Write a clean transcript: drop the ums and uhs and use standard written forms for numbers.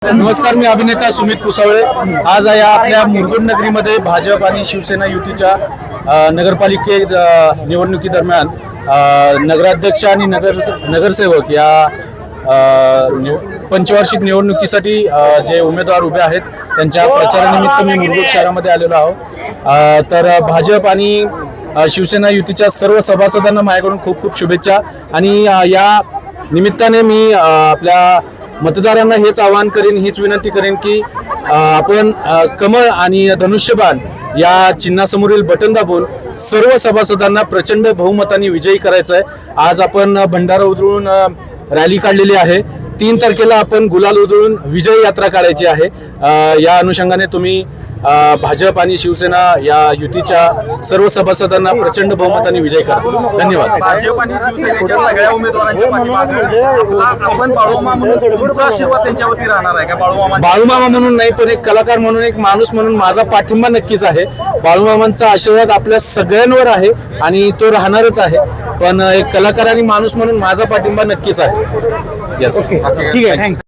नमस्कार, मी अभिनेता सुमित पुसावळे। आज या आपल्या मुरगुड नगरीमध्ये भाजप आणि शिवसेना युतीच्या निवडणुकीदरम्यान नगराध्यक्ष आणि नगरसेवक या पंचवार्षिक निवडणुकीसाठी जे उमेदवार उभे आहेत त्यांच्या प्रचारानिमित्त मी मुरगुड शहरामध्ये आलेलो आहोत। तर भाजप आणि शिवसेना युतीच्या सर्व सभासदांना माझ्याकडून खूप खूप शुभेच्छा। आणि या निमित्ताने मी आपल्या मतदारांना हेच आवाहन करेन, हीच विनंती करेन की आपण कमळ आणि धनुष्यबाण या चिन्हासमोरील बटन दाबून सर्व सभासदांना प्रचंड बहुमताने विजयी करायचं आहे। आज आपण भंडारा उधळून रॅली काढलेली आहे। 3 तारखेला आपण गुलाल उधळून विजय यात्रा काढायची आहे। या अनुषंगाने तुम्ही भाजप आणि शिवसेना या युतीच्या सर्व सभासदांना प्रचंड बहुमताने विजय करा। धन्यवाद। भाजप आणि शिवसेनेच्या सगळ्या उमेदवारांच्या पाठीमागे आपण बाळूमामा म्हणून तुमचा आशीर्वाद त्यांच्यावरती राहणार आहे का? बाळूमामा म्हणून नाही, पण एक कलाकार म्हणून, एक माणूस म्हणून माझा पाठिंबा नक्कीच आहे। बाळूमामांचा आशीर्वाद आपल्या सगळ्यांवर आहे आणि तो राहणारच आहे, पण एक कलाकार आणि माणूस म्हणून माझा पाठिंबा नक्कीच आहे। यस, ठीक आहे, थँक्स।